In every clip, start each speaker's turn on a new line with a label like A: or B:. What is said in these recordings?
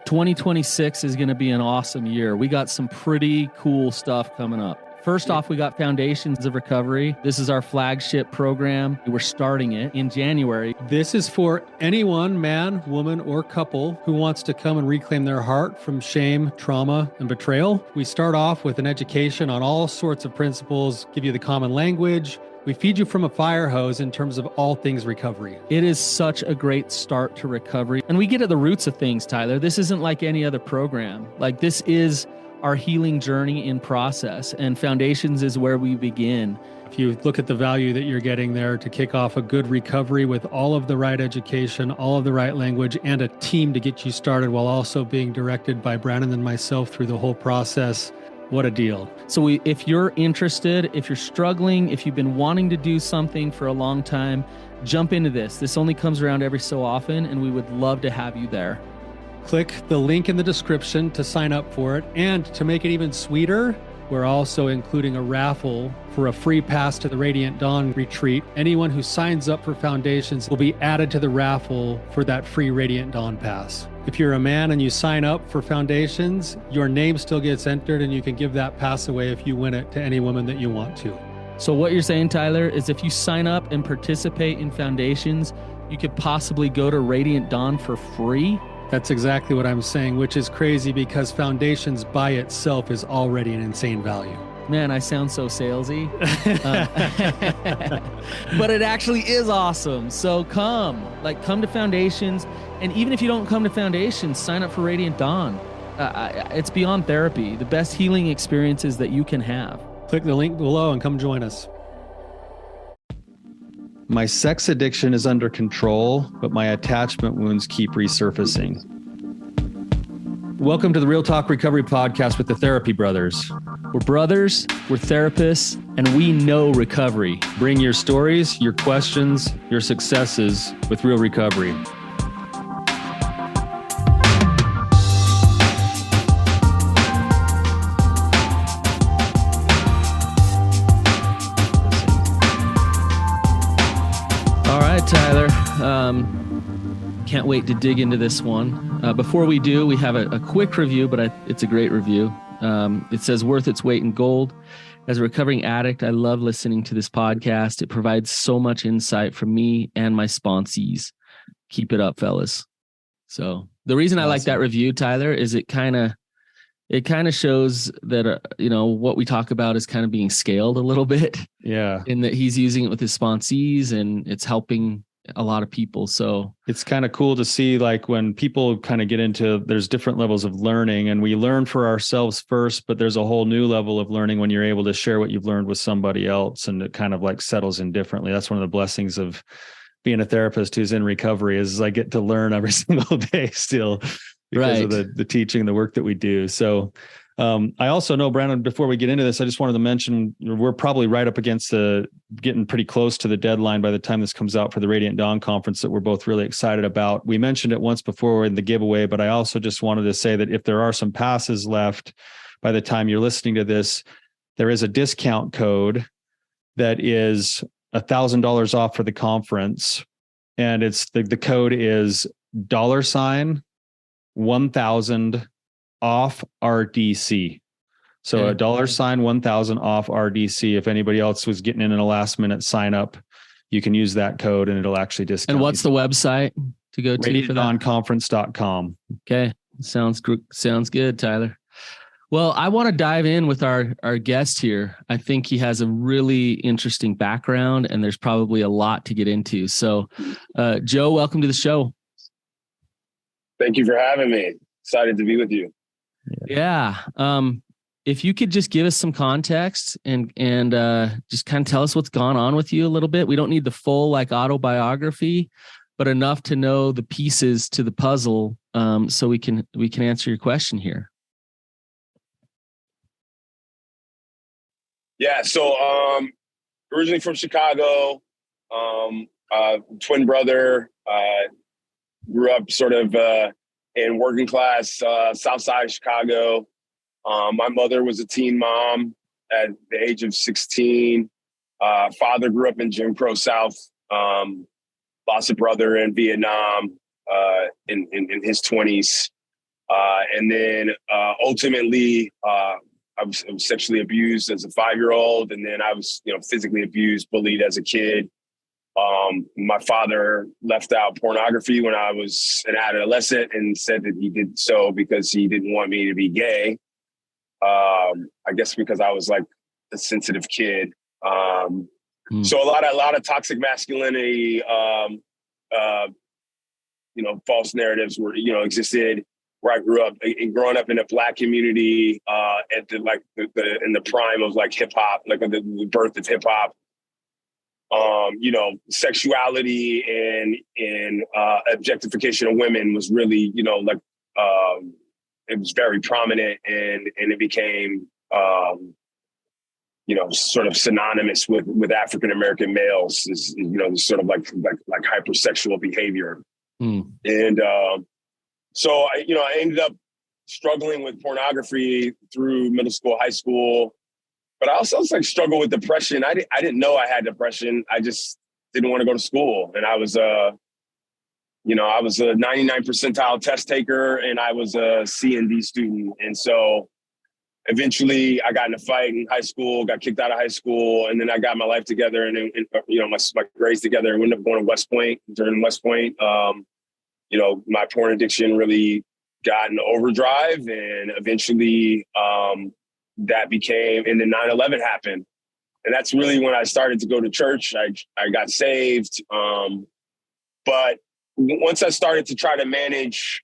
A: 2026 is going to be an awesome year. We got some pretty cool stuff coming up. First off, we got Foundations of Recovery. This is our flagship program. We're starting it in January.
B: This is for anyone, man, woman, or couple who wants to come and reclaim their heart from shame, trauma, and betrayal. We start off with an education on all sorts of principles, give you the common language. We feed you from a fire hose in terms of all things recovery.
A: It is such a great start to recovery. And we get at the roots of things, Tyler. This isn't like any other program. Like, this is our healing journey in process, and Foundations is where we begin.
B: If you look at the value that you're getting there to kick off a good recovery with all of the right education, all of the right language, and a team to get you started while also being directed by Brandon and myself through the whole process, what a deal.
A: So if you're interested, if you're struggling, if you've been wanting to do something for a long time, jump into this. This only comes around every so often, and we would love to have you there.
B: Click the link in the description to sign up for it. And to make it even sweeter, we're also including a raffle for a free pass to the Radiant Dawn retreat. Anyone who signs up for Foundations will be added to the raffle for that free Radiant Dawn pass. If you're a man and you sign up for Foundations, your name still gets entered, and you can give that pass away if you win it to any woman that you want to.
A: So what you're saying, Tyler, is if you sign up and participate in Foundations, you could possibly go to Radiant Dawn for free?
B: That's exactly what I'm saying, which is crazy because Foundations by itself is already an insane value.
A: Man, I sound so salesy. But it actually is awesome. So come to Foundations. And even if you don't come to Foundations, sign up for Radiant Dawn. It's beyond therapy, the best healing experiences that you can have.
B: Click the link below and come join us.
C: My sex addiction is under control, but my attachment wounds keep resurfacing. Welcome to the Real Talk Recovery Podcast with the Therapy Brothers.
A: We're brothers, we're therapists, and we know recovery.
C: Bring your stories, your questions, your successes with real recovery.
A: Tyler, can't wait to dig into this one. Before we do, we have a quick review, but it's a great review. It says, worth its weight in gold. As a recovering addict, I love listening to this podcast. It provides so much insight from me and my sponsees. Keep it up, fellas. So the reason I like that review, Tyler, is it kind of shows that, what we talk about is kind of being scaled a little bit.
C: Yeah.
A: In that he's using it with his sponsees and it's helping a lot of people. So
C: it's kind of cool to see, like, when people kind of get into, there's different levels of learning, and we learn for ourselves first, but there's a whole new level of learning when you're able to share what you've learned with somebody else, and it kind of like settles in differently. That's one of the blessings of being a therapist who's in recovery, is I get to learn every single day still. Because of the teaching, the work that we do. So I also know, Brandon, before we get into this, I just wanted to mention, we're probably right up against getting pretty close to the deadline by the time this comes out for the Radiant Dawn conference that we're both really excited about. We mentioned it once before in the giveaway, but I also just wanted to say that if there are some passes left by the time you're listening to this, there is a discount code that is $1,000 off for the conference. And it's the code is $1,000 off RDC. So $1,000 off RDC. If anybody else was getting in a last minute sign up, you can use that code and it'll actually discount.
A: And what's the website to go to for that?
C: RadiantDawnConference.com.
A: Okay. Sounds good, Tyler. Well, I want to dive in with our guest here. I think he has a really interesting background and there's probably a lot to get into. So Joe, welcome to the show.
D: Thank you for having me. Excited to be with you.
A: Yeah. If you could just give us some context and just kind of tell us what's gone on with you a little bit. We don't need the full autobiography, but enough to know the pieces to the puzzle, so we can answer your question here.
D: Yeah. So originally from Chicago, twin brother. Grew up sort of in working class South Side of Chicago. My mother was a teen mom at the age of 16. Father grew up in Jim Crow South. Lost a brother in Vietnam in his 20s. And then ultimately, I was sexually abused as a 5-year-old. And then I was, physically abused, bullied as a kid. My father left out pornography when I was an adolescent and said that he did so because he didn't want me to be gay. I guess because I was like a sensitive kid. So a lot of toxic masculinity, false narratives were, existed where I grew up. And growing up in a Black community at in the prime of like hip hop, like the birth of hip hop. Sexuality and objectification of women was really, it was very prominent, and it became, sort of synonymous with African American males, is, sort of like hypersexual behavior. And so I ended up struggling with pornography through middle school, high school. But I also struggled with depression. I didn't know I had depression. I just didn't want to go to school. And I was I was a 99 percentile test taker, and I was a C and D student. And so eventually I got in a fight in high school, got kicked out of high school. And then I got my life together and my grades together, and ended up going to West Point. During West Point, my porn addiction really got in overdrive, and eventually, that became, and then 9/11 happened. And that's really when I started to go to church. I got saved. But once I started to try to manage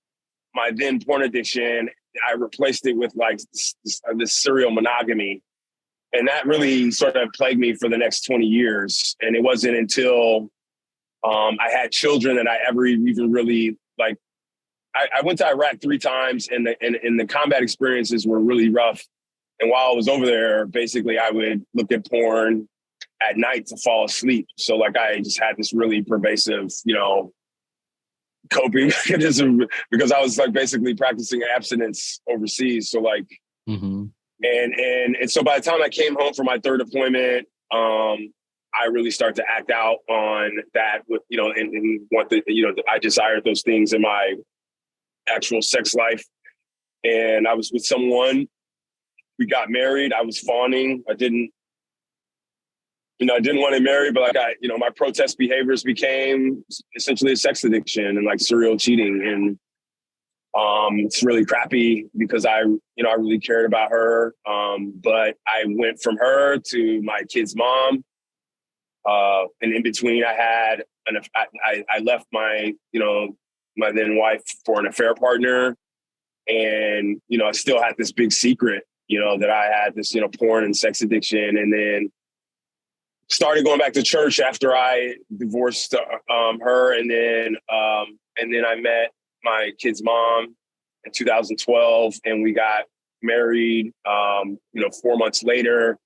D: my then porn addiction, I replaced it with like this serial monogamy. And that really sort of plagued me for the next 20 years. And it wasn't until I had children that I ever even really like, I went to Iraq 3 times, and the combat experiences were really rough. And while I was over there, basically, I would look at porn at night to fall asleep. So like I just had this really pervasive, coping mechanism, because I was like basically practicing abstinence overseas. So like, and so by the time I came home from my 3rd deployment, I really started to act out on that with, and want I desired those things in my actual sex life. And I was with someone. We got married. I was fawning. I didn't want to marry, but like my protest behaviors became essentially a sex addiction and like serial cheating. And it's really crappy because I really cared about her. But I went from her to my kid's mom. And in between I had I left my my then wife for an affair partner. And, I still had this big secret, that I had this, porn and sex addiction. And then started going back to church after I divorced her. And then I met my kid's mom in 2012, and we got married, 4 months later.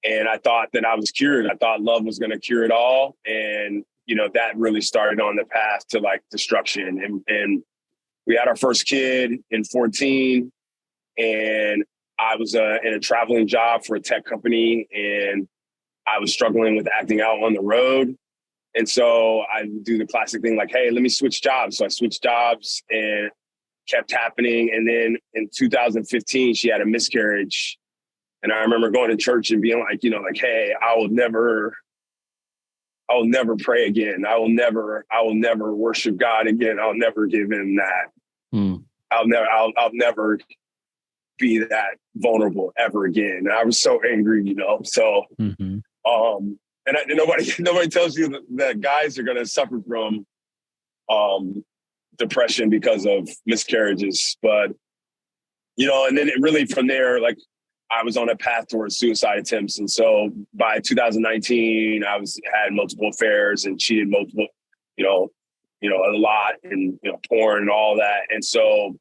D: And I thought that I was cured. I thought love was going to cure it all. And, that really started on the path to like destruction. And we had our first kid in 2014, and I was in a traveling job for a tech company, and I was struggling with acting out on the road. And so I do the classic thing like, hey, let me switch jobs. So I switched jobs, and kept happening. And then in 2015, she had a miscarriage. And I remember going to church and being like, hey, I will never pray again. I will never worship God again. I'll never give him that. I'll never be that vulnerable ever again. And I was so angry, so, and nobody tells you that guys are going to suffer from, depression because of miscarriages, but, and then it really from there, like I was on a path towards suicide attempts. And so by 2019, I had multiple affairs and cheated multiple, a lot, and, porn and all that. And so,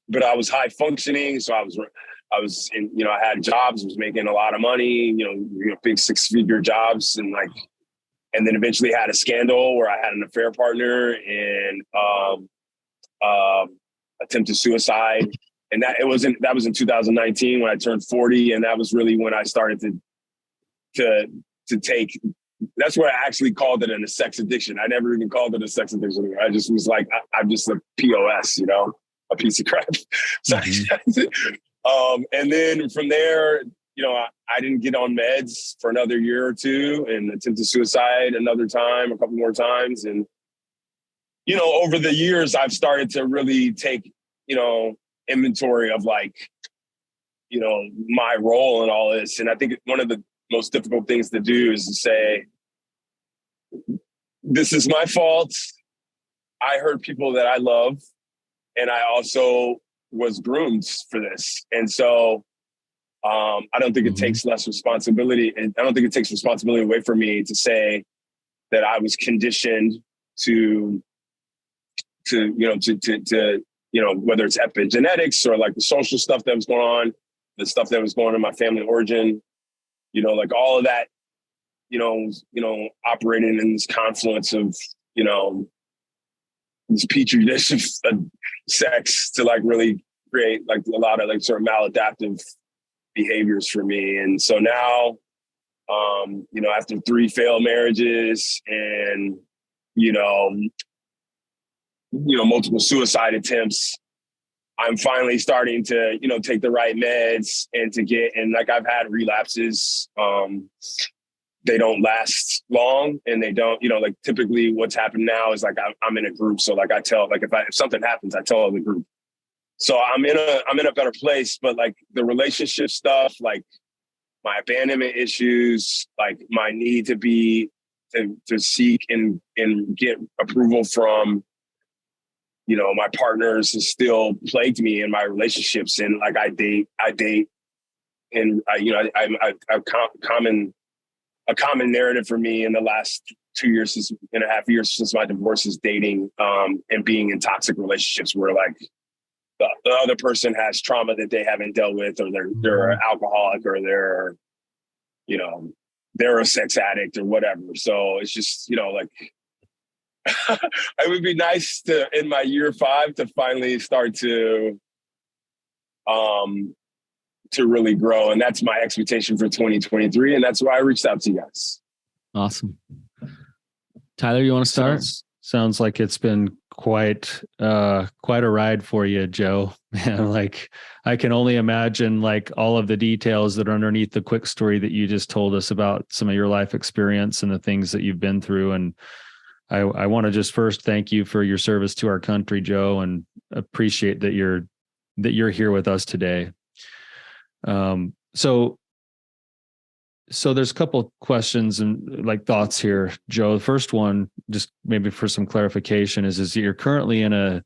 D: but I was high functioning. So I was in, I had jobs, was making a lot of money, big 6-figure jobs. And then eventually had a scandal where I had an affair partner and attempted suicide. And that was in 2019 when I turned 40. And that was really when I started to take, that's where I actually called it a sex addiction. I never even called it a sex addiction. I just was like, I'm just a POS, a piece of crap. So,
C: Mm-hmm.
D: and then from there, you know, I didn't get on meds for another year or two and attempted suicide another time, a couple more times. And, you know, over the years, I've started to really take, you know, inventory of like, you know, my role in all this. And I think one of the most difficult things to do is to say, this is my fault. I hurt people that I love. And I also was groomed for this. And so I don't think it takes less responsibility. And I don't think it takes responsibility away from me to say that I was conditioned to whether it's epigenetics or like the social stuff that was going on, the stuff that was going on in my family origin, you know, like all of that, you know, operating in this confluence of, you know, this petri dish of sex to like really create like a lot of like sort of maladaptive behaviors for me. And so now, you know, after 3 failed marriages and, you know, multiple suicide attempts, I'm finally starting to, you know, take the right meds and like I've had relapses. They don't last long and they don't, you know, like typically what's happened now is like I'm in a group. So like I tell, like if something happens, I tell the group. So I'm in a better place, but like the relationship stuff, like my abandonment issues, like my need to seek and get approval from, you know, my partners has still plagued me in my relationships. And like I date and a common narrative for me in the last 2.5 years since my divorce is dating and being in toxic relationships where like the other person has trauma that they haven't dealt with, or they're an alcoholic, or they're, you know, they're a sex addict or whatever. So it's just, you know, like it would be nice to, in my year 5, to finally start to really grow. And that's my expectation for 2023. And that's why I reached out to you guys.
A: Awesome. Tyler, you want to start?
C: Sounds like it's been quite a ride for you, Joe. Man, like I can only imagine like all of the details that are underneath the quick story that you just told us about some of your life experience and the things that you've been through. And I want to just first thank you for your service to our country, Joe, and appreciate that you're here with us today. So there's a couple questions and like thoughts here, Joe. The first one, just maybe for some clarification, is you're currently in a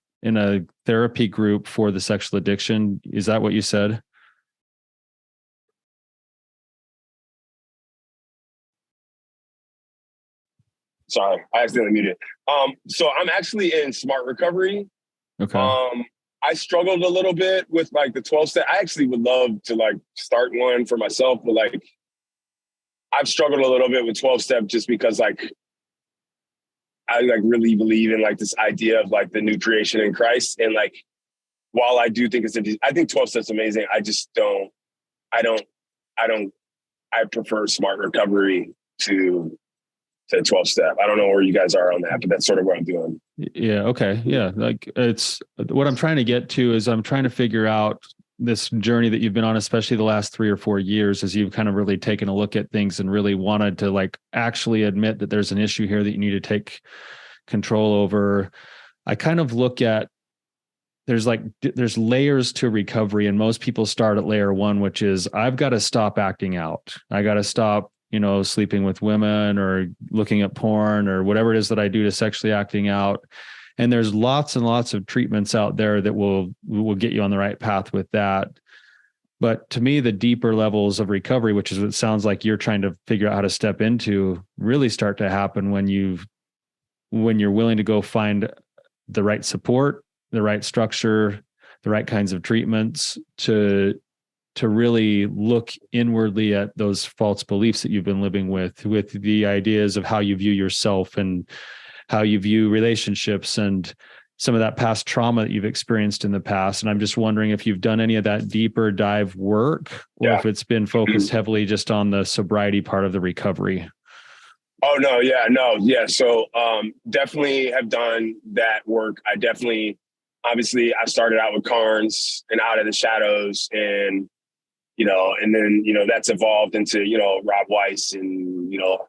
C: therapy group for the sexual addiction. Is that what you said?
D: Sorry, I accidentally muted. So I'm actually in smart recovery.
C: Okay.
D: I struggled a little bit with like the 12-step. I actually would love to like start one for myself, but like I've struggled a little bit with 12-step just because like I like really believe in like this idea of like the new creation in Christ. And like, while I do think I think 12-step's amazing. I prefer smart recovery to 12-step. I don't know where you guys are on that, but that's sort of what I'm doing.
C: Yeah. Okay. Yeah. Like it's what I'm trying to get to is I'm trying to figure out this journey that you've been on, especially the last 3 or 4 years, as you've kind of really taken a look at things and really wanted to like actually admit that there's an issue here that you need to take control over. I kind of look at there's layers to recovery, and most people start at layer 1, which is I've got to stop acting out. I got to stop, you know, sleeping with women or looking at porn or whatever it is that I do to sexually acting out. And there's lots and lots of treatments out there that will get you on the right path with that. But to me, the deeper levels of recovery, which is what it sounds like you're trying to figure out how to step into, really start to happen when you're willing to go find the right support, the right structure, the right kinds of treatments to really look inwardly at those false beliefs that you've been living with the ideas of how you view yourself and how you view relationships and some of that past trauma that you've experienced in the past. And I'm just wondering if you've done any of that deeper dive work or if it's been focused heavily just on the sobriety part of the recovery.
D: Oh, no. Yeah, no. Yeah. So definitely have done that work. I definitely obviously I started out with Carnes and Out of the Shadows, and, you know, and then, you know, that's evolved into, you know, Rob Weiss and, you know,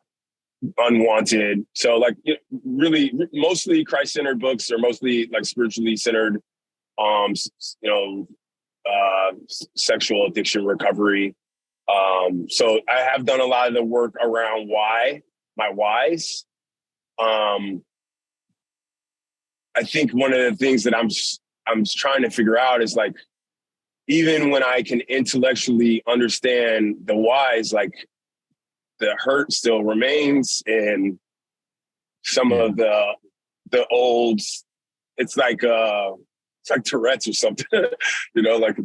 D: Unwanted. So like, you know, really mostly Christ-centered books, or mostly like spiritually centered, you know, sexual addiction recovery. So I have done a lot of the work around my whys. I think one of the things that I'm trying to figure out is like, even when I can intellectually understand the whys, like the hurt still remains, and some of the old, it's like Tourette's or something, you know, like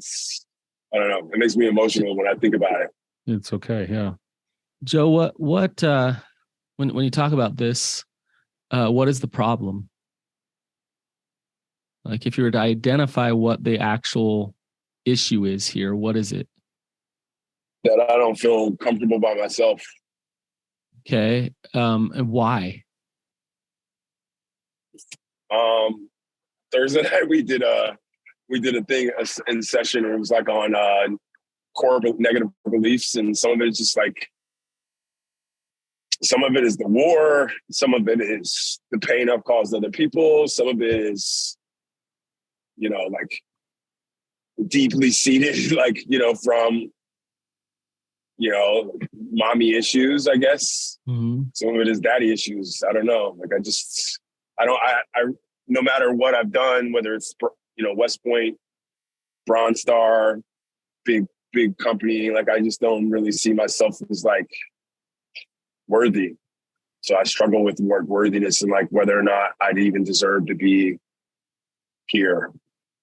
D: I don't know. It makes me emotional when I think about it.
C: It's okay. Yeah.
A: Joe, what when you talk about this, what is the problem? Like, if you were to identify what the actual issue is here, what is it?
D: That I don't feel comfortable by myself.
A: Okay. And why?
D: Thursday night we did a thing in session, and it was like on core negative beliefs, and some of it is just like, some of it is the war, some of it is the pain I've caused other people, some of it is, you know, like deeply seated, like, you know, from, you know, mommy issues, I guess. Mm-hmm. Some of it is daddy issues. I don't know. Like, I no matter what I've done, whether it's, you know, West Point, Bronze Star, big company, like, I just don't really see myself as like worthy. So I struggle with worthiness, and like whether or not I'd even deserve to be here.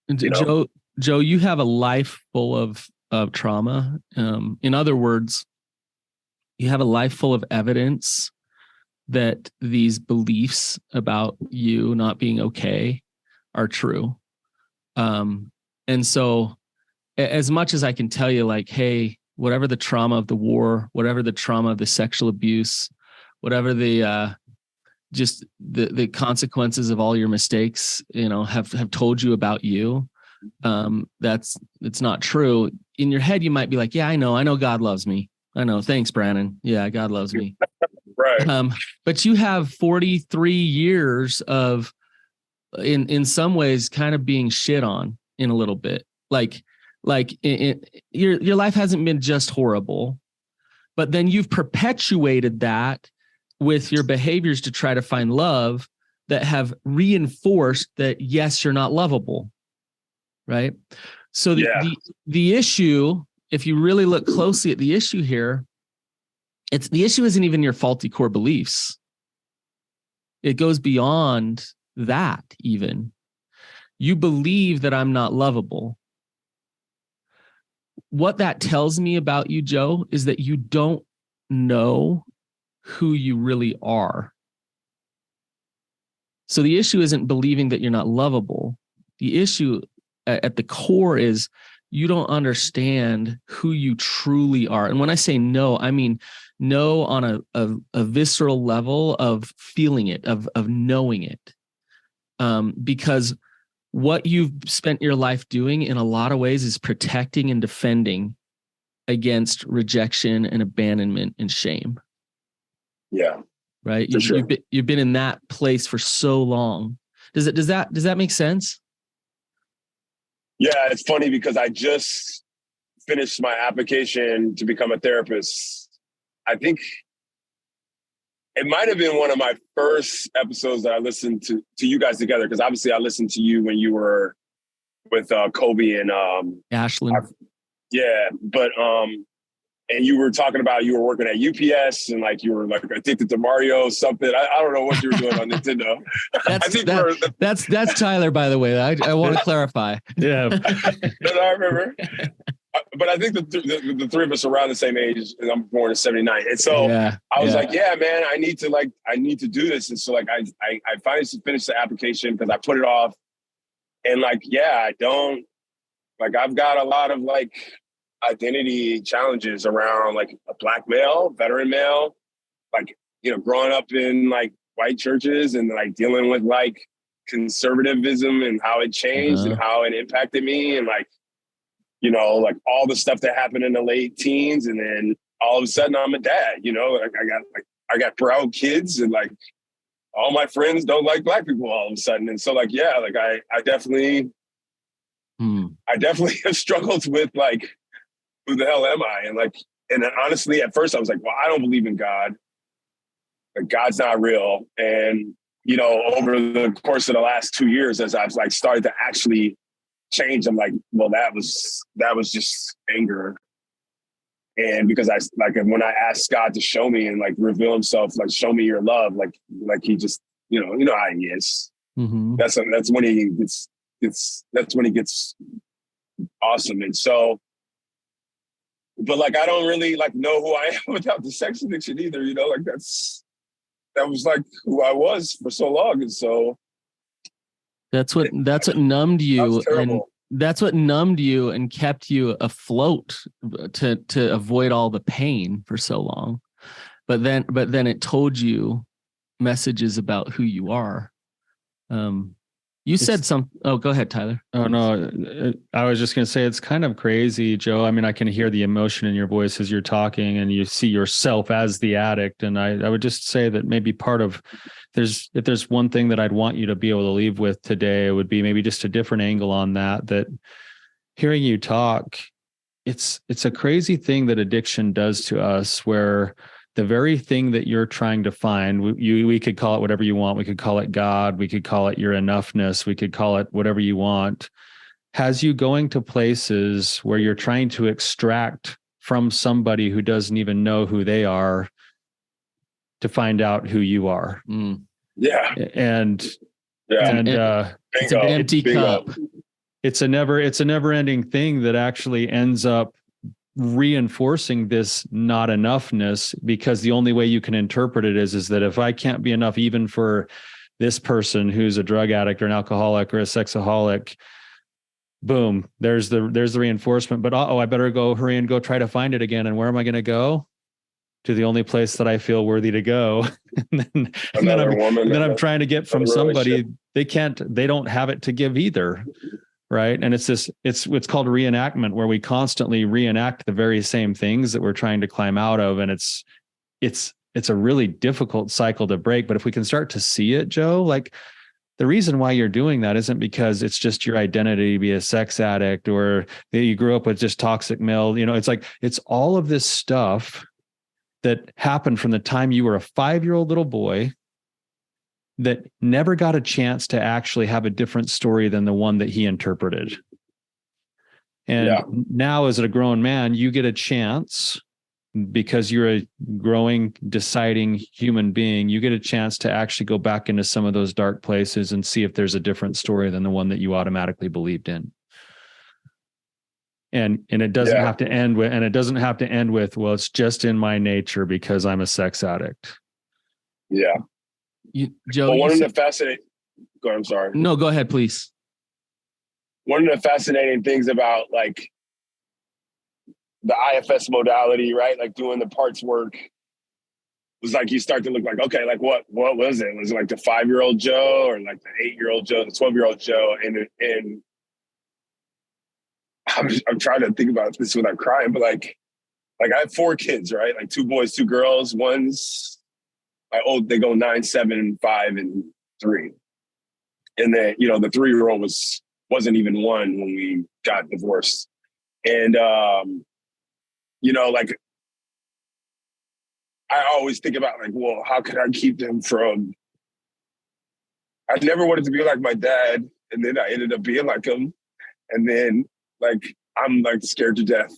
D: You know?
A: Joe, you have a life full of trauma. In other words, you have a life full of evidence that these beliefs about you not being okay are true. And so as much as I can tell you, like, hey, whatever the trauma of the war, whatever the trauma of the sexual abuse, whatever the just the consequences of all your mistakes, you know, have told you about you, it's not true. In your head, you might be like, yeah, I know God loves me. I know. Thanks, Brandon. Yeah, God loves me.
D: Right.
A: But you have 43 years of, in some ways, kind of being shit on in a little bit. Your life hasn't been just horrible, but then you've perpetuated that with your behaviors to try to find love that have reinforced that, yes, you're not lovable. Right. So the issue, if you really look closely at the issue here, the issue isn't even your faulty core beliefs. It goes beyond that. Even you believe that I'm not lovable. What that tells me about you, Joe, is that you don't know who you really are. So the issue isn't believing that you're not lovable. The issue at the core is you don't understand who you truly are. And when I say no, I mean no on a visceral level of feeling it, of knowing it. Because what you've spent your life doing in a lot of ways is protecting and defending against rejection and abandonment and shame.
D: Yeah.
A: Right.
D: Sure.
A: You've been in that place for so long. Does that make sense?
D: Yeah, it's funny because I just finished my application to become a therapist. I think it might have been one of my first episodes that I listened to you guys together, because obviously I listened to you when you were with Kobe and
A: Ashlyn.
D: Yeah, but and you were talking about you were working at UPS and like you were like addicted to Mario something. I don't know what you were doing on Nintendo.
A: That's Tyler, by the way. I want to clarify.
C: Yeah,
D: I remember. But I think the three of us are around the same age, and I'm born in '79, and so I was like, yeah, man, I need to do this, and so like I finally finished the application because I put it off, and like I've got a lot of like identity challenges around like a Black male, veteran male, like, you know, growing up in like white churches and like dealing with like conservatism and how it changed and how it impacted me, and like, you know, like all the stuff that happened in the late teens, and then all of a sudden I'm a dad, you know, like I got proud kids, and like all my friends don't like Black people all of a sudden. And so like, yeah, like I definitely have struggled with like, who the hell am I? And like, and then honestly, at first I was like, well, I don't believe in God. Like God's not real. And, you know, over the course of the last 2 years, as I've like started to actually change, I'm like, well, that was just anger. And because I like, when I asked God to show me and like reveal himself, like show me your love, like he just, you know how he is. Mm-hmm. That's when he gets awesome. And so, but like, I don't really like know who I am without the sex addiction either, you know, like that was like who I was for so long. And so
A: that's what numbed you. And that's what numbed you and kept you afloat to avoid all the pain for so long. But then it told you messages about who you are. You said some. Oh, go ahead, Tyler.
C: Oh no, I was just gonna say it's kind of crazy, Joe. I mean, I can hear the emotion in your voice as you're talking, and you see yourself as the addict. And I would just say that maybe part of if there's one thing that I'd want you to be able to leave with today, it would be maybe just a different angle on that. That hearing you talk, it's a crazy thing that addiction does to us, where the very thing that you're trying to find, we could call it whatever you want. We could call it God. We could call it your enoughness. We could call it whatever you want, has you going to places where you're trying to extract from somebody who doesn't even know who they are to find out who you are.
D: Mm. Yeah.
C: And
A: it's an empty cup.
C: It's a never ending thing that actually ends up reinforcing this not enoughness, because the only way you can interpret it is that if I can't be enough even for this person who's a drug addict or an alcoholic or a sexaholic, boom, there's the reinforcement. But I better hurry and go try to find it again. And where am I going to go? To the only place that I feel worthy to go. and then I'm trying to get from somebody. They don't have it to give either. Right. And it's called reenactment, where we constantly reenact the very same things that we're trying to climb out of. And it's a really difficult cycle to break. But if we can start to see it, Joe, like the reason why you're doing that isn't because it's just your identity to be a sex addict, or that you grew up with just toxic male, you know, it's like, it's all of this stuff that happened from the time you were a 5-year-old little boy that never got a chance to actually have a different story than the one that he interpreted. And now as a grown man, you get a chance, because you're a growing, deciding human being, you get a chance to actually go back into some of those dark places and see if there's a different story than the one that you automatically believed in. And it doesn't have to end with, well, it's just in my nature because I'm a sex addict.
D: Yeah.
A: Joe,
D: one of the fascinating. Go ahead, I'm sorry.
A: No, go ahead, please.
D: One of the fascinating things about like the IFS modality, right? Like doing the parts work, was like you start to look like, okay, like what was it? Was it like the 5-year-old Joe, or like the 8-year-old Joe, the 12-year-old Joe? And I'm trying to think about this without crying, but like I have 4 kids, right? Like 2 boys, 2 girls. They go 9, 7, 5, and 3. And then, you know, the 3-year-old wasn't even 1 when we got divorced. And, you know, like I always think about like, well, how can I keep them from, I never wanted to be like my dad. And then I ended up being like him. And then like, I'm like scared to death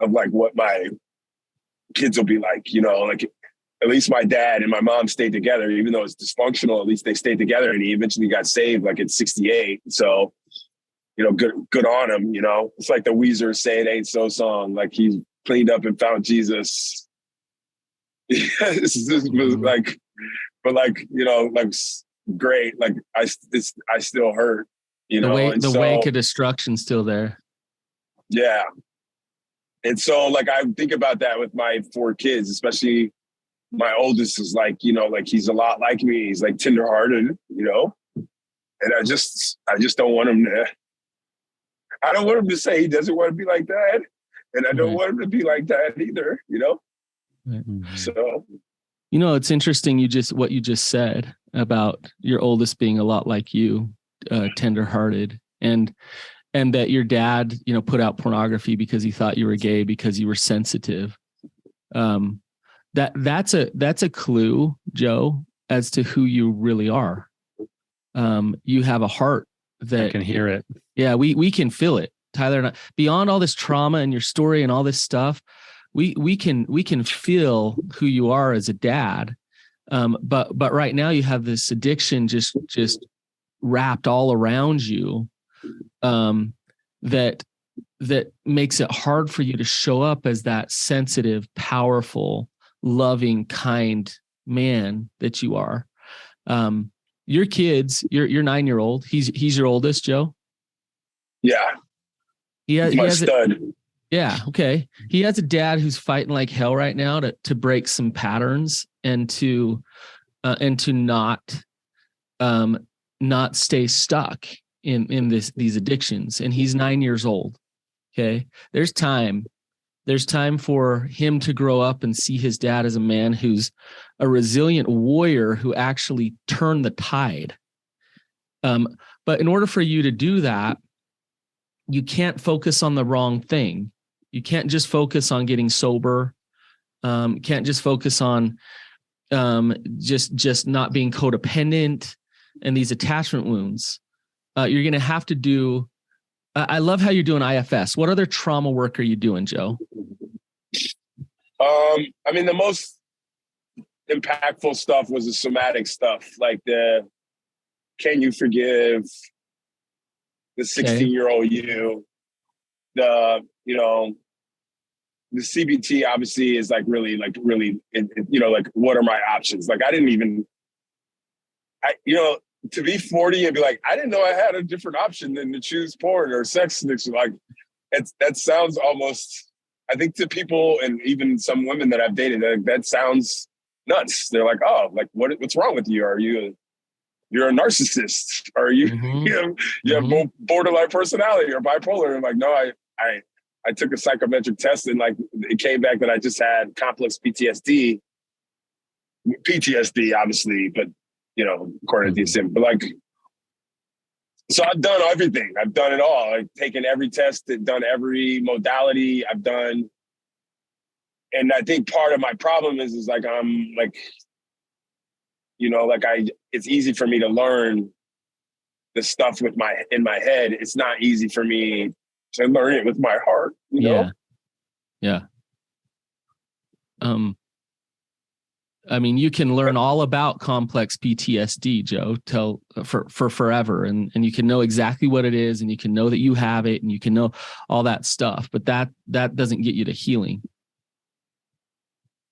D: of like what my kids will be like, you know, like, at least my dad and my mom stayed together, even though it's dysfunctional. At least they stayed together, and he eventually got saved, like at 68. So, you know, good on him. You know, it's like the Weezer "Say It Ain't So" song. Like he's cleaned up and found Jesus. Like, but like, you know, like great. Like I still hurt. You know,
A: the wake of destruction's still there.
D: Yeah, and so like I think about that with my 4 kids, especially. My oldest is like, you know, like he's a lot like me. He's like tenderhearted, you know, And I just don't want him to, I don't want him to say he doesn't want to be like that. And I don't want him to be like that either, you know?
A: Mm-hmm.
D: So,
A: you know, it's interesting. What you just said about your oldest being a lot like you, tenderhearted, and that your dad, you know, put out pornography because he thought you were gay because you were sensitive. That's a clue, Joe, as to who you really are. You have a heart that
C: I can hear it.
A: Yeah, we can feel it, Tyler. And I, beyond all this trauma and your story and all this stuff, we can feel who you are as a dad. But right now you have this addiction just wrapped all around you, that makes it hard for you to show up as that sensitive, powerful, loving, kind man that you are. Your kids, your 9-year-old, he's your oldest, Joe?
D: Yeah.
A: He has
D: stud.
A: Yeah. Okay. He has a dad who's fighting like hell right now to break some patterns and to not stay stuck in these addictions. And he's 9 years old. Okay. There's time for him to grow up and see his dad as a man who's a resilient warrior who actually turned the tide. But in order for you to do that, you can't focus on the wrong thing. You can't just focus on getting sober. Can't just focus on just not being codependent and these attachment wounds. You're going to have to do. I love how you're doing IFS. What other trauma work are you doing, Joe?
D: I mean, the most impactful stuff was the somatic stuff, like the can you forgive the 16-year-old you, the CBT obviously is like really, like what are my options? Like to be 40 and be like, I didn't know I had a different option than to choose porn or sex addiction. Like that sounds almost, I think to people and even some women that I've dated, that sounds nuts. They're like, oh, like what's wrong with you? Are you're a narcissist? Or you have borderline personality or bipolar? And I'm like, no, I took a psychometric test and like it came back that I just had complex PTSD, obviously, but according to the DSM, but like, so I've done everything. I've done it all. I've taken every test, done every modality I've done. And I think part of my problem is like, I'm like, it's easy for me to learn the stuff in my head. It's not easy for me to learn it with my heart, you know?
A: Yeah. I mean, you can learn all about complex PTSD, Joe, for forever. And you can know exactly what it is, and you can know that you have it, and you can know all that stuff, but that doesn't get you to healing.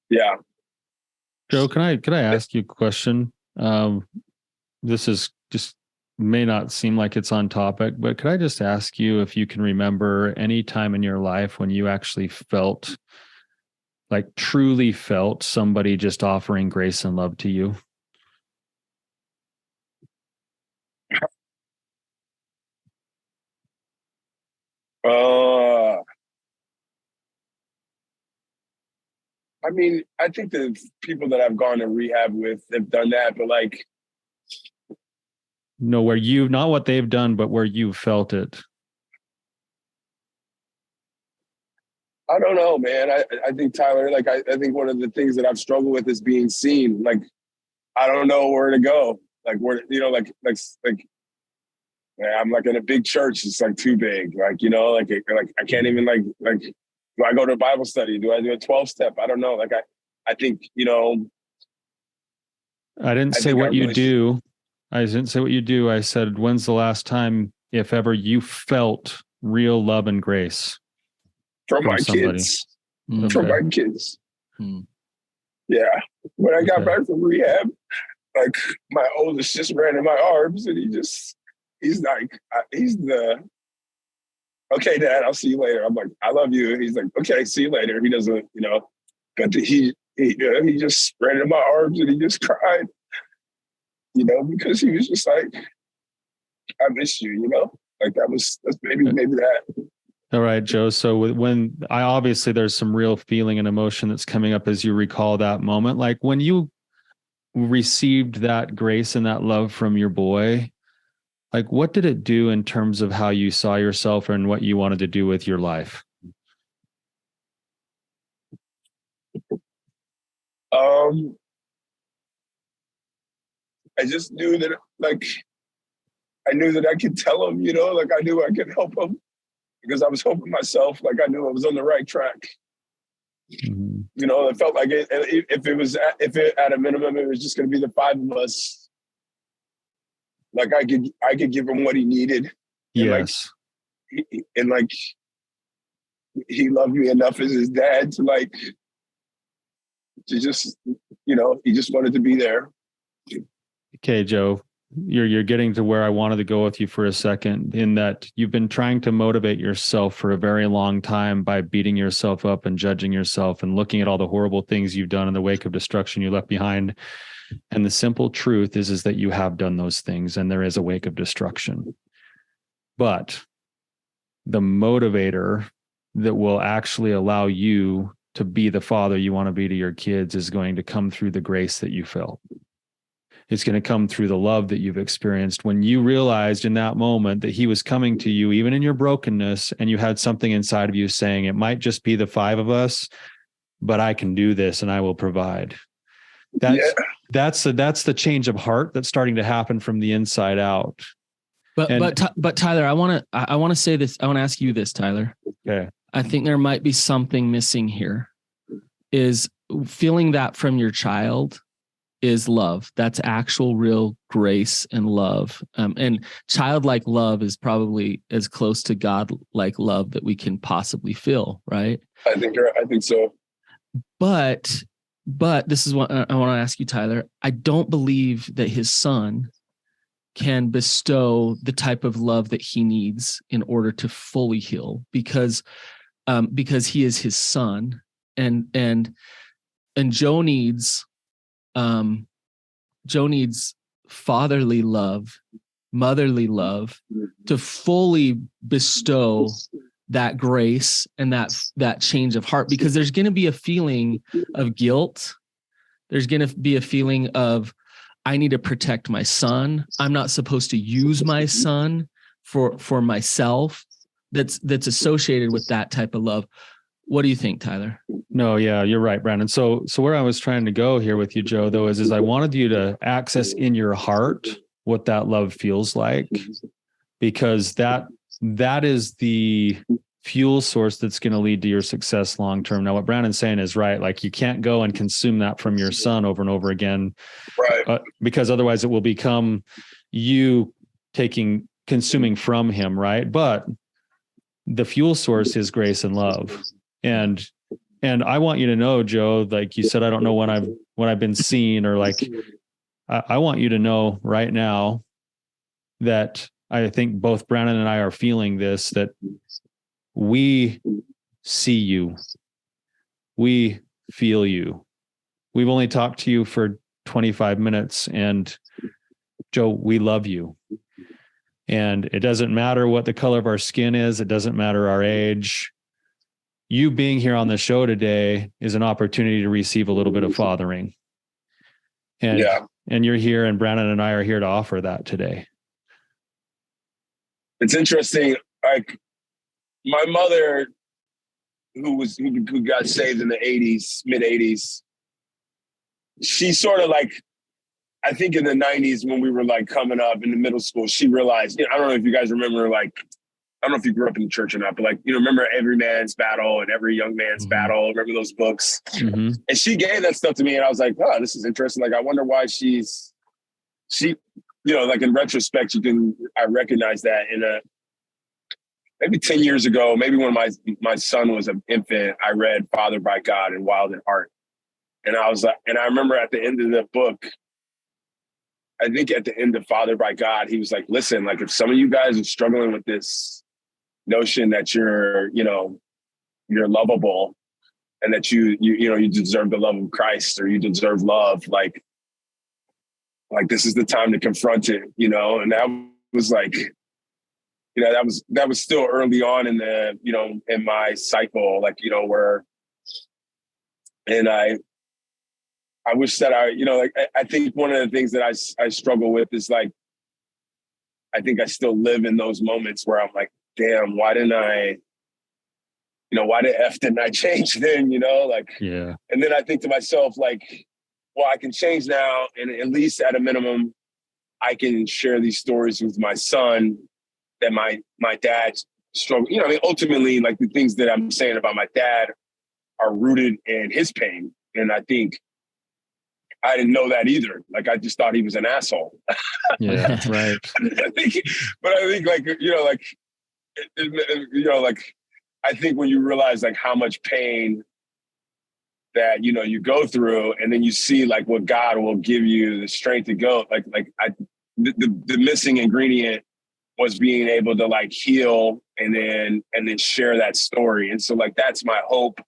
D: Yeah.
C: Joe, can I ask you a question? This is just may not seem like it's on topic, but could I just ask you if you can remember any time in your life when you actually truly felt somebody just offering grace and love to you?
D: I mean, I think the people that I've gone to rehab with have done that, but like,
C: no, not what they've done, but where you felt it.
D: I don't know, man. I think, Tyler, like, I think one of the things that I've struggled with is being seen. Like, I don't know where to go. Like, where, I'm like in a big church. It's like too big. Like, I can't even like, do I go to a Bible study? Do I do a 12-step? I don't know. Like, I think,
C: I didn't say what you do. I didn't say what you do. I said, when's the last time, if ever, you felt real love and grace?
D: From my kids. Okay. From my kids. Yeah. When I got back from rehab, like my oldest just ran in my arms and he's like, okay, Dad, I'll see you later. I'm like, I love you. And he's like, okay, see you later. He doesn't, but he just ran in my arms and he just cried, because he was just like, I miss you, you know? Like that's maybe that.
C: All right, Joe. So when obviously there's some real feeling and emotion that's coming up as you recall that moment, like when you received that grace and that love from your boy, like what did it do in terms of how you saw yourself and what you wanted to do with your life?
D: I just knew that, like, I knew that I could tell him, you know, like I knew I could help him because I was helping myself. Like I knew I was on the right track.
C: Mm-hmm.
D: You know, it felt like if it at a minimum, it was just going to be the five of us. Like I could give him what he needed.
C: Yes.
D: And he loved me enough as his dad to just, you know, he just wanted to be there.
C: Okay, Joe, you're getting to where I wanted to go with you for a second, in that you've been trying to motivate yourself for a very long time by beating yourself up and judging yourself and looking at all the horrible things you've done in the wake of destruction you left behind. And the simple truth is that you have done those things and there is a wake of destruction. But the motivator that will actually allow you to be the father you want to be to your kids is going to come through the grace that you felt. It's going to come through the love that you've experienced when you realized in that moment that he was coming to you, even in your brokenness, and you had something inside of you saying, it might just be the five of us, but I can do this and I will provide. That's the change of heart that's starting to happen from the inside out.
A: But Tyler, I want to say this. I want to ask you this, Tyler.
C: Okay.
A: I think there might be something missing here. Is feeling that from your child is love. That's actual real grace and love. And childlike love is probably as close to God-like love that we can possibly feel, right?
D: I think so.
A: But this is what I want to ask you, Tyler. I don't believe that his son can bestow the type of love that he needs in order to fully heal, because he is his son, and Joe needs fatherly love, motherly love to fully bestow that grace and that change of heart, because there's going to be a feeling of guilt. There's going to be a feeling of, I need to protect my son. I'm not supposed to use my son for myself. That's associated with that type of love. What do you think, Tyler?
C: No, yeah, you're right, Brandon. So where I was trying to go here with you, Joe, though, is I wanted you to access in your heart what that love feels like, because that is the fuel source that's going to lead to your success long term. Now, what Brandon's saying is right. Like, you can't go and consume that from your son over and over again,
D: right?
C: Because otherwise it will become you consuming from him, right? But the fuel source is grace and love. And I want you to know, Joe, like you said, I don't know when I've been seen, or like, I want you to know right now that I think both Brandon and I are feeling this, that we see you. We feel you. We've only talked to you for 25 minutes, and Joe, we love you. And it doesn't matter what the color of our skin is. It doesn't matter our age. You being here on the show today is an opportunity to receive a little bit of fathering. And you're here, and Brandon and I are here to offer that today.
D: It's interesting. Like, my mother, who got saved in the 80s, mid 80s, she sort of like, I think in the 90s when we were like coming up in the middle school, she realized, I don't know if you guys remember, like, I don't know if you grew up in the church or not, but like, remember Every Man's Battle and Every Young Man's Battle? Remember those books? Mm-hmm. And she gave that stuff to me, and I was like, oh, this is interesting. Like, I wonder why she, like in retrospect, I recognize that maybe 10 years ago, maybe when my son was an infant, I read Fathered by God and Wild at Heart. And I was like, and I remember at the end of the book, I think at the end of Fathered by God, he was like, listen, like, if some of you guys are struggling with this notion that you're lovable and that you deserve the love of Christ, or you deserve love, like this is the time to confront it, and that was like, that was still early on in the, in my cycle, like, and I wish that I think one of the things that I struggle with is like, I think I still live in those moments where I'm like, damn, why didn't I change then,
C: Yeah.
D: And then I think to myself, like, well, I can change now. And at least at a minimum, I can share these stories with my son that my dad struggled. Ultimately, like the things that I'm saying about my dad are rooted in his pain. And I think I didn't know that either. Like, I just thought he was an asshole.
C: Yeah. Right.
D: I think I think when you realize like how much pain that, you go through, and then you see like what God will give you the strength to go, the missing ingredient was being able to like heal and then share that story. And so like, that's my hope.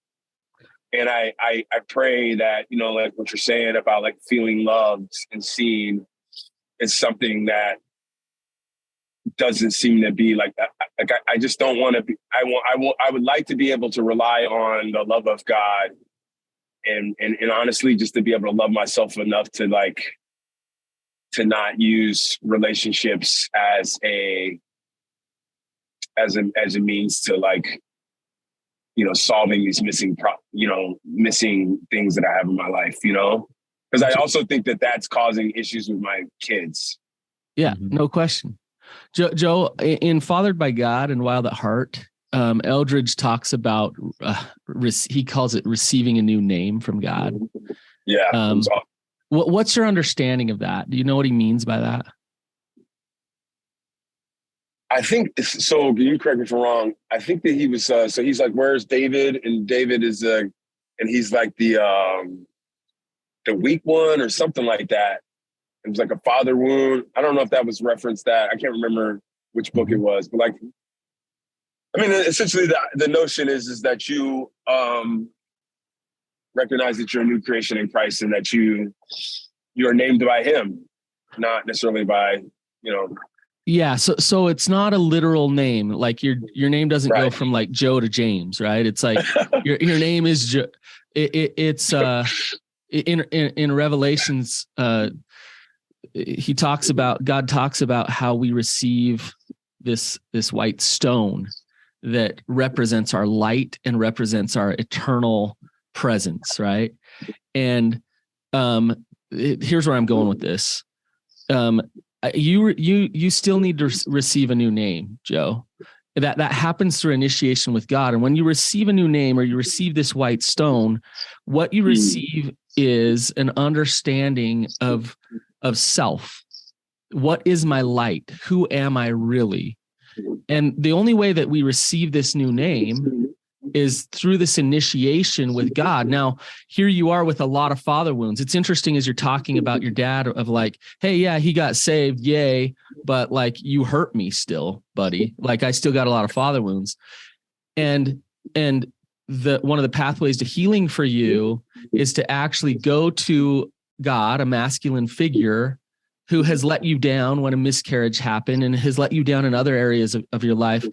D: And I pray that, like what you're saying about like feeling loved and seen is something that doesn't seem to be like that. Like, I just don't want to be, I would like to be able to rely on the love of God and honestly, just to be able to love myself enough to like, to not use relationships as a means to like, solving these missing things that I have in my life, because I also think that that's causing issues with my kids.
A: Yeah, no question. Joe, in Fathered by God and Wild at Heart, Eldridge talks about, he calls it receiving a new name from God.
D: Yeah.
A: What's your understanding of that? Do you know what he means by that?
D: I think so. You correct me if I'm wrong. I think that he was. So he's like, "Where's David?" And David is and he's like the weak one or something like that. It was like a father wound. I don't know if that was referenced. That I can't remember which book it was, but like, I mean, essentially the notion is that you recognize that you're a new creation in Christ and that you are named by Him, not necessarily by
A: Yeah, so it's not a literal name. Like your name doesn't go from like Joe to James, right? It's like your name is Joe. It's in Revelations. God talks about how we receive this white stone that represents our light and represents our eternal presence, right? And here's where I'm going with this. You still need to receive a new name, Joe. That happens through initiation with God. And when you receive a new name or you receive this white stone, what you receive is an understanding of self. What is my light? Who am I really? And the only way that we receive this new name is through this initiation with God. Now, here you are with a lot of father wounds. It's interesting as you're talking about your dad of like, hey, yeah, he got saved. Yay. But like, you hurt me still, buddy. Like, I still got a lot of father wounds. And one of the pathways to healing for you is to actually go to God, a masculine figure who has let you down when a miscarriage happened and has let you down in other areas of your life,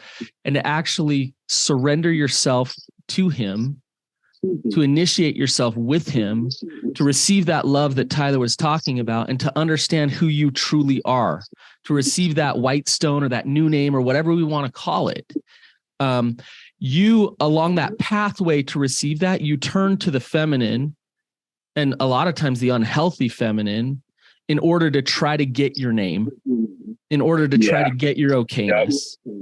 A: and to actually surrender yourself to Him, to initiate yourself with Him, to receive that love that Tyler was talking about, and to understand who you truly are, to receive that white stone or that new name or whatever we want to call it. You, along that pathway to receive that, you turn to the feminine, and a lot of times the unhealthy feminine, in order to try to get your name, in order to try to get your okayness. Yep.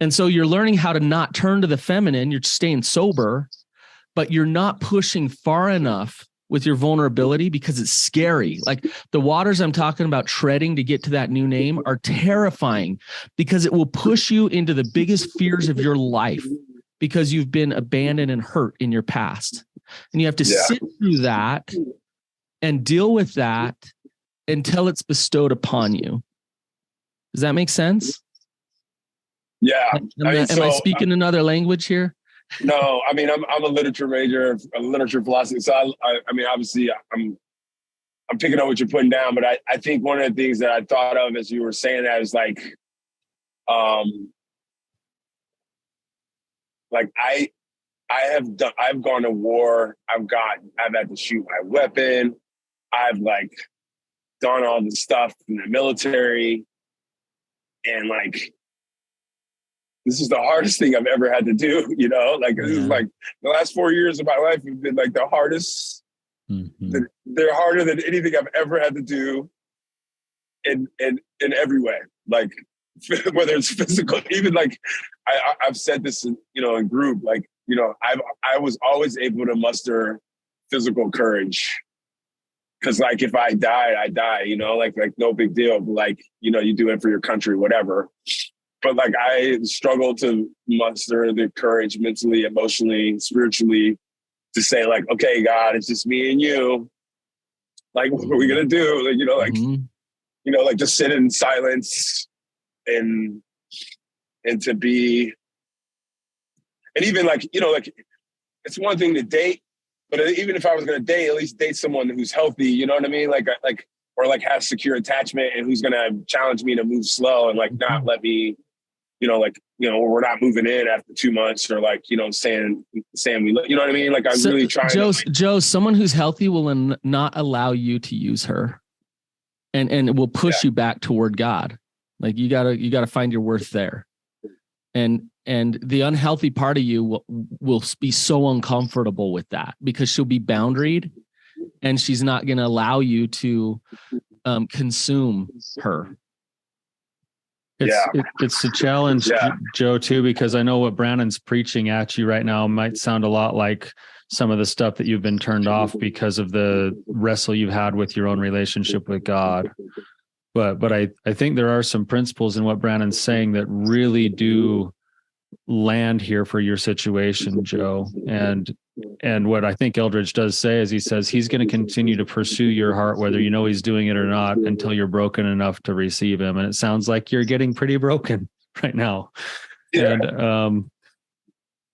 A: And so you're learning how to not turn to the feminine. You're staying sober, but you're not pushing far enough with your vulnerability because it's scary. Like the waters I'm talking about treading to get to that new name are terrifying because it will push you into the biggest fears of your life because you've been abandoned and hurt in your past. And you have to sit through that and deal with that until it's bestowed upon you. Does that make sense?
D: Yeah.
A: Am I speaking another language here?
D: No, I mean, I'm a literature major, a literature philosophy. So I mean, obviously I'm picking up what you're putting down, but I think one of the things that I thought of as you were saying that is like, Like I've gone to war. I've had to shoot my weapon. I've like done all the stuff in the military. And like, this is the hardest thing I've ever had to do, you know? Like, this is like the last 4 years of my life have been like the hardest. They're harder than anything I've ever had to do in every way. Like, whether it's physical, even like I've said this in, you know, in group, like, you know, I was always able to muster physical courage. Cause like, if I die, I die, you know, like no big deal. But like, you know, you do it for your country, whatever. But like, I struggle to muster the courage mentally, emotionally, spiritually to say like, okay, God, it's just me and you. Like, what are we going to do? Like, you know, like, you know, like just sit in silence and to be, and even like, you know, like it's one thing to date, but even if I was going to date, at least date someone who's healthy, you know what I mean? Like, or like has secure attachment and who's going to challenge me to move slow and like not let me, you know, like, you know, we're not moving in after 2 months or like, you know, saying we, you know what I mean? Like, I'm really trying
A: Joe, someone who's healthy will not allow you to use her and it will push you back toward God. Like you gotta find your worth there. And the unhealthy part of you will be so uncomfortable with that because she'll be boundaried and she's not going to allow you to consume her.
C: It's a challenge, Joe, too, because I know what Brandon's preaching at you right now might sound a lot like some of the stuff that you've been turned off because of the wrestle you've had with your own relationship with God. But I think there are some principles in what Brandon's saying that really do land here for your situation, Joe. And what I think Eldridge does say is he says he's going to continue to pursue your heart, whether you know he's doing it or not, until you're broken enough to receive him. And it sounds like you're getting pretty broken right now. Yeah.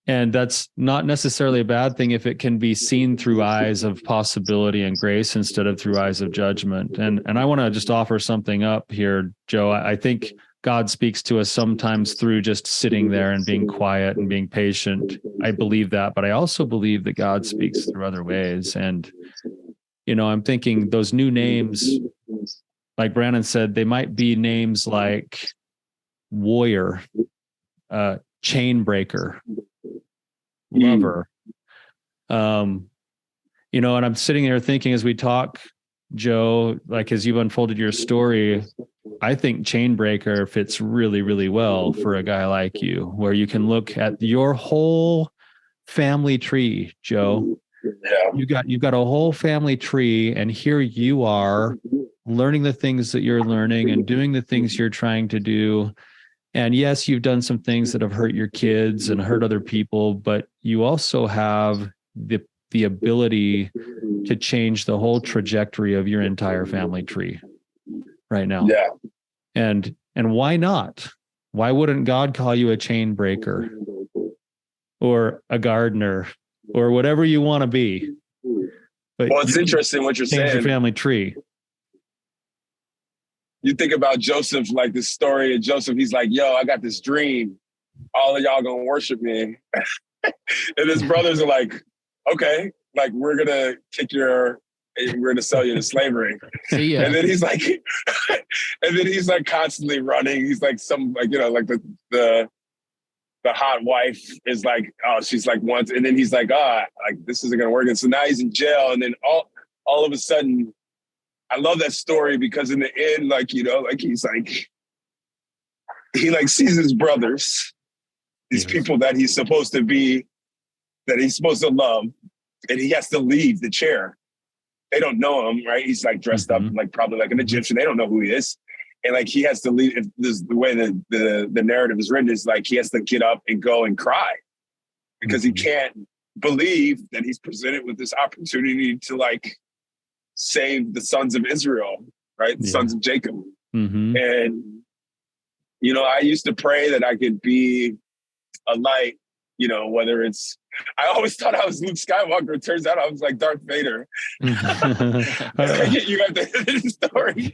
C: And that's not necessarily a bad thing if it can be seen through eyes of possibility and grace instead of through eyes of judgment. And I want to just offer something up here, Joe. I think God speaks to us sometimes through just sitting there and being quiet and being patient. I believe that, but I also believe that God speaks through other ways. And, you know, I'm thinking those new names, like Brandon said, they might be names like warrior, chain breaker, lover. You know, and I'm sitting there thinking as we talk, Joe, like as you've unfolded your story, I think chain breaker fits really, really well for a guy like you, where you can look at your whole family tree, Joe. Yeah. You've got a whole family tree, and here you are learning the things that you're learning and doing the things you're trying to do. And yes, you've done some things that have hurt your kids and hurt other people, but you also have the ability to change the whole trajectory of your entire family tree right now.
D: Yeah.
C: And why not? Why wouldn't God call you a chain breaker or a gardener or whatever you want to be? But
D: well, it's interesting what you're saying.
C: Change your family tree.
D: You think about Joseph, like the story of Joseph. He's like, yo, I got this dream. All of y'all gonna worship me. And his brothers are like, okay, like we're gonna sell you to slavery. Yeah. And then he's like constantly running. He's like like, you know, like the hot wife is like, oh, she's like once, and then he's like, like this isn't gonna work. And so now he's in jail. And then all of a sudden, I love that story because in the end, like, you know, like he like sees his brothers, these people that he's supposed to be, that he's supposed to love, and he has to leave the chair. They don't know him, right? He's like dressed up like probably like an Egyptian. They don't know who he is. And like he has to leave. If this the way that the narrative is written is like he has to get up and go and cry because he can't believe that he's presented with this opportunity to like save the sons of Israel, right? The sons of Jacob. And, you know, I used to pray that I could be a light, you know, whether it's, I always thought I was Luke Skywalker. It turns out I was like Darth Vader. You have the story.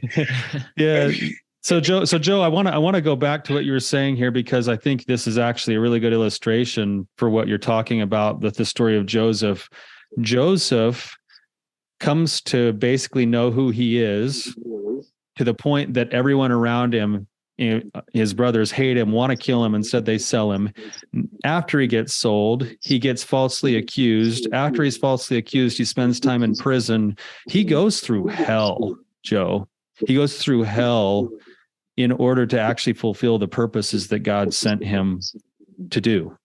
C: Yeah. So Joe, I want to go back to what you were saying here, because I think this is actually a really good illustration for what you're talking about with the story of Joseph. Joseph comes to basically know who he is, to the point that everyone around him, his brothers, hate him, want to kill him. Instead, they sell him. After he gets sold, he gets falsely accused. After he's falsely accused, he spends time in prison. He goes through hell, Joe. He goes through hell in order to actually fulfill the purposes that God sent him to do.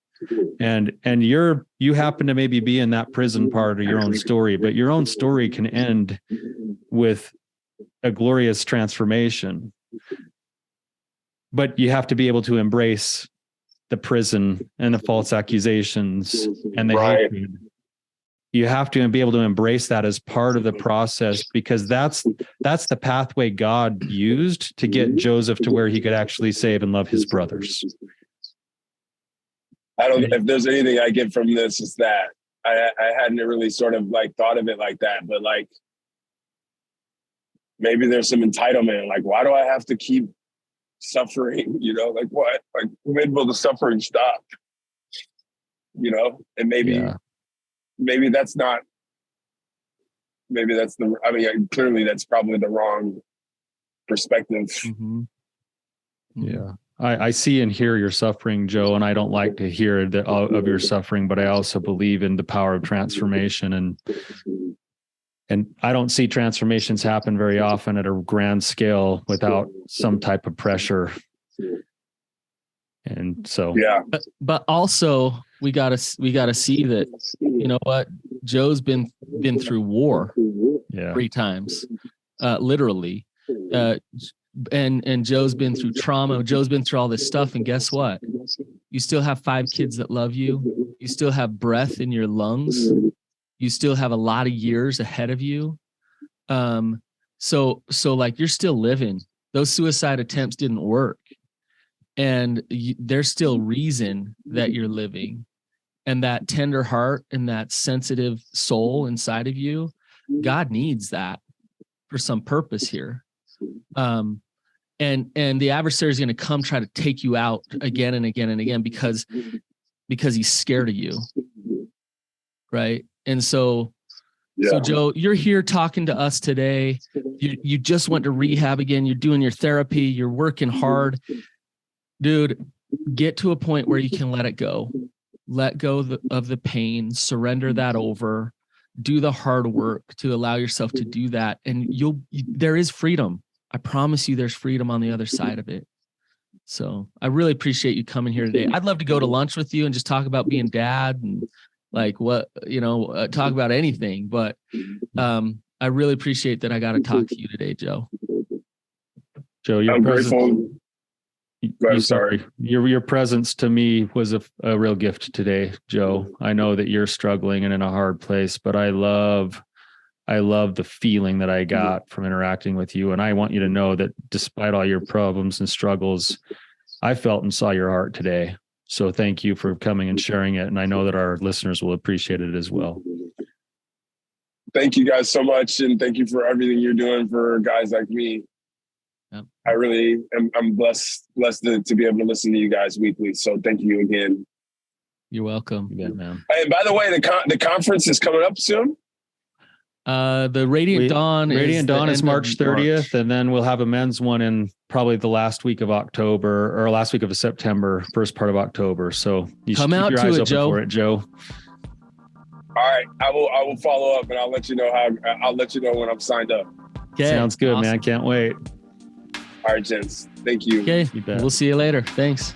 C: And you happen to maybe be in that prison part of your own story, but your own story can end with a glorious transformation. But you have to be able to embrace the prison and the false accusations and the hatred. You have to be able to embrace that as part of the process, because that's the pathway God used to get Joseph to where he could actually save and love his brothers.
D: I don't know if there's anything I get from this, is that I hadn't really sort of like thought of it like that, but like maybe there's some entitlement. Like, why do I have to keep suffering? You know, like what? Like, when will the suffering stop? You know, and maybe that's not. Maybe that's the. I mean, clearly that's probably the wrong perspective.
A: Mm-hmm.
C: Yeah. I see and hear your suffering, Joe, and I don't like to hear of your suffering, but I also believe in the power of transformation, and I don't see transformations happen very often at a grand scale without some type of pressure. And so,
D: yeah.
A: But also we gotta see that, you know what, Joe's been through war 3 times, literally. And Joe's been through trauma. Joe's been through all this stuff. And guess what? You still have 5 kids that love you. You still have breath in your lungs. You still have a lot of years ahead of you. So like, you're still living. Those suicide attempts didn't work. And there's still reason that you're living. And that tender heart and that sensitive soul inside of you, God needs that for some purpose here. And the adversary is going to come try to take you out again and again and again because he's scared of you. Right. And so Joe, you're here talking to us today. You just went to rehab again. You're doing your therapy. You're working hard, dude. Get to a point where you can let it go. Let go of the pain, surrender that over, do the hard work to allow yourself to do that. And there is freedom. I promise you there's freedom on the other side of it. So I really appreciate you coming here today. I'd love to go to lunch with you and just talk about being dad and like what, talk about anything. But I really appreciate that I got to talk to you today, Joe.
C: Joe, your presence, your presence to me was a real gift today, Joe. I know that you're struggling and in a hard place, but I love the feeling that I got from interacting with you. And I want you to know that despite all your problems and struggles, I felt and saw your heart today. So thank you for coming and sharing it. And I know that our listeners will appreciate it as well.
D: Thank you guys so much. And thank you for everything you're doing for guys like me.
A: Yep.
D: I really I'm blessed to be able to listen to you guys weekly. So thank you again.
A: You're welcome.
C: You bet, man.
D: And by the way, the conference is coming up soon.
A: The Radiant Dawn
C: is March 30th, and then we'll have a men's one in probably the last week of October or last week of September, first part of October. So you should keep your eyes open for it, Joe.
D: All right, I will follow up, and I'll let you know when I'm signed up.
A: Okay,
C: sounds good,
A: awesome.
C: man. Can't wait.
D: All right, gents. Thank you.
A: Okay, we'll see you later. Thanks.